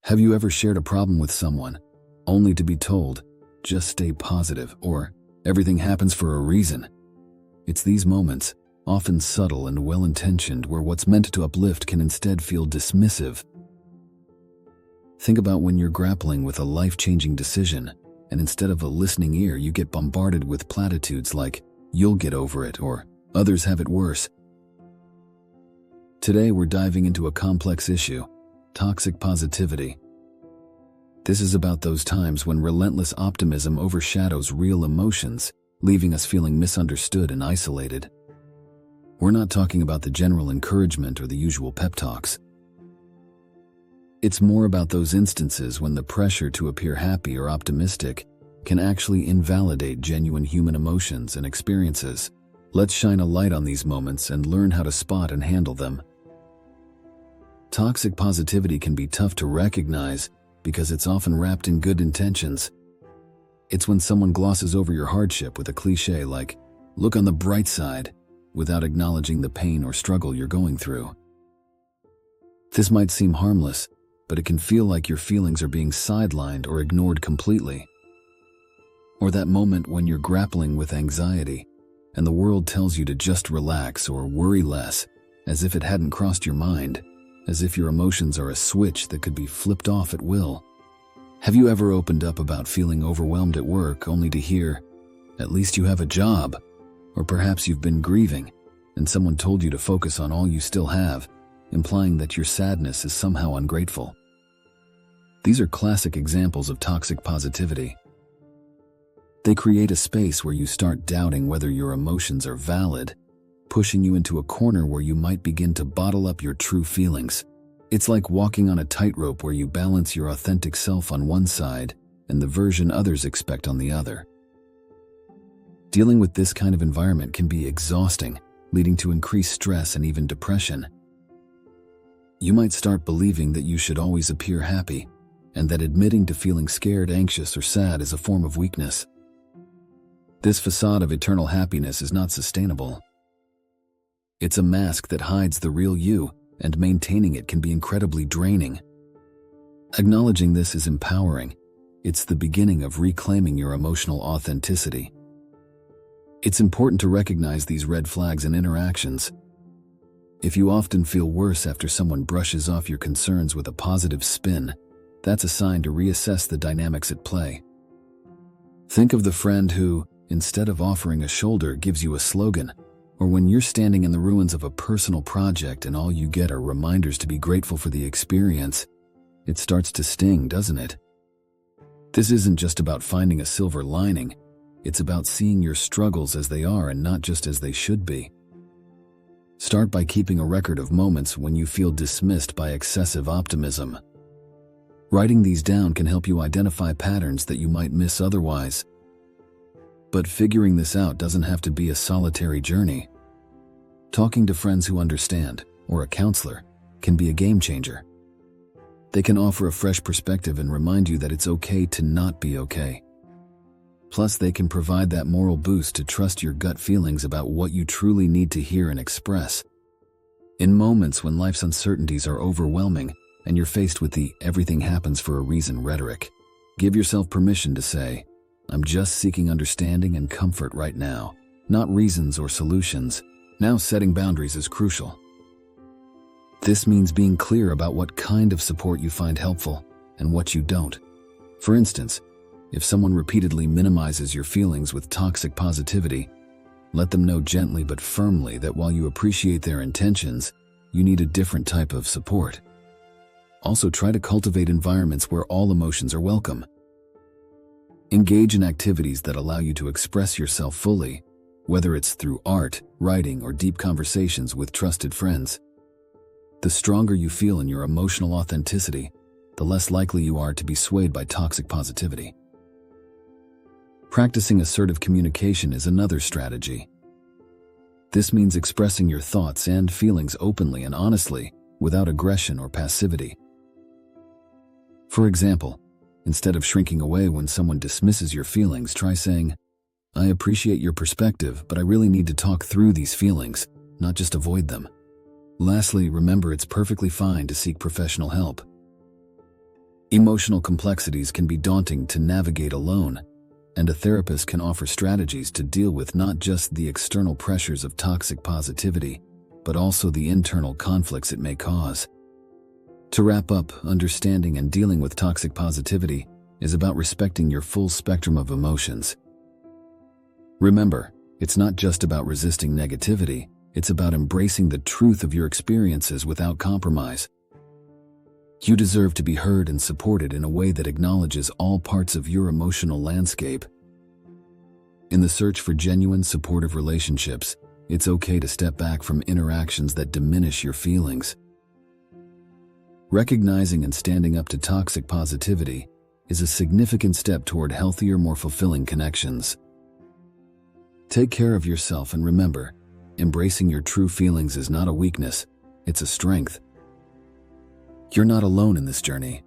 Have you ever shared a problem with someone, only to be told, just stay positive, or everything happens for a reason? It's these moments, often subtle and well-intentioned, where what's meant to uplift can instead feel dismissive. Think about when you're grappling with a life-changing decision, and instead of a listening ear, you get bombarded with platitudes like, "You'll get over it," or "Others have it worse." Today we're diving into a complex issue: toxic positivity. This is about those times when relentless optimism overshadows real emotions, leaving us feeling misunderstood and isolated. We're not talking about the general encouragement or the usual pep talks. It's more about those instances when the pressure to appear happy or optimistic can actually invalidate genuine human emotions and experiences. Let's shine a light on these moments and learn how to spot and handle them. Toxic positivity can be tough to recognize because it's often wrapped in good intentions. It's when someone glosses over your hardship with a cliché like, "Look on the bright side," without acknowledging the pain or struggle you're going through. This might seem harmless, but it can feel like your feelings are being sidelined or ignored completely. Or that moment when you're grappling with anxiety, and the world tells you to just relax or worry less, as if it hadn't crossed your mind, as if your emotions are a switch that could be flipped off at will. Have you ever opened up about feeling overwhelmed at work only to hear, "At least you have a job"? Or perhaps you've been grieving, and someone told you to focus on all you still have, implying that your sadness is somehow ungrateful. These are classic examples of toxic positivity. They create a space where you start doubting whether your emotions are valid, pushing you into a corner where you might begin to bottle up your true feelings. It's like walking on a tightrope where you balance your authentic self on one side and the version others expect on the other. Dealing with this kind of environment can be exhausting, leading to increased stress and even depression. You might start believing that you should always appear happy, and that admitting to feeling scared, anxious, or sad is a form of weakness. This facade of eternal happiness is not sustainable. It's a mask that hides the real you, and maintaining it can be incredibly draining. Acknowledging this is empowering. It's the beginning of reclaiming your emotional authenticity. It's important to recognize these red flags in interactions. If you often feel worse after someone brushes off your concerns with a positive spin, that's a sign to reassess the dynamics at play. Think of the friend who, instead of offering a shoulder, gives you a slogan, or when you're standing in the ruins of a personal project and all you get are reminders to be grateful for the experience. It starts to sting, doesn't it? This isn't just about finding a silver lining. It's about seeing your struggles as they are and not just as they should be. Start by keeping a record of moments when you feel dismissed by excessive optimism. Writing these down can help you identify patterns that you might miss otherwise. But figuring this out doesn't have to be a solitary journey. Talking to friends who understand, or a counselor, can be a game changer. They can offer a fresh perspective and remind you that it's okay to not be okay. Plus, they can provide that moral boost to trust your gut feelings about what you truly need to hear and express. In moments when life's uncertainties are overwhelming and you're faced with the "everything happens for a reason" rhetoric, give yourself permission to say, "I'm just seeking understanding and comfort right now, not reasons or solutions." Now, setting boundaries is crucial. This means being clear about what kind of support you find helpful and what you don't. For instance, if someone repeatedly minimizes your feelings with toxic positivity, let them know gently but firmly that while you appreciate their intentions, you need a different type of support. Also, try to cultivate environments where all emotions are welcome. Engage in activities that allow you to express yourself fully, whether it's through art, writing, or deep conversations with trusted friends. The stronger you feel in your emotional authenticity, the less likely you are to be swayed by toxic positivity. Practicing assertive communication is another strategy. This means expressing your thoughts and feelings openly and honestly, without aggression or passivity. For example, instead of shrinking away when someone dismisses your feelings, try saying, "I appreciate your perspective, but I really need to talk through these feelings, not just avoid them." Lastly, remember it's perfectly fine to seek professional help. Emotional complexities can be daunting to navigate alone, and a therapist can offer strategies to deal with not just the external pressures of toxic positivity, but also the internal conflicts it may cause. To wrap up, understanding and dealing with toxic positivity is about respecting your full spectrum of emotions. Remember, it's not just about resisting negativity, it's about embracing the truth of your experiences without compromise. You deserve to be heard and supported in a way that acknowledges all parts of your emotional landscape. In the search for genuine, supportive relationships, it's okay to step back from interactions that diminish your feelings. Recognizing and standing up to toxic positivity is a significant step toward healthier, more fulfilling connections. Take care of yourself and remember, embracing your true feelings is not a weakness, it's a strength. You're not alone in this journey.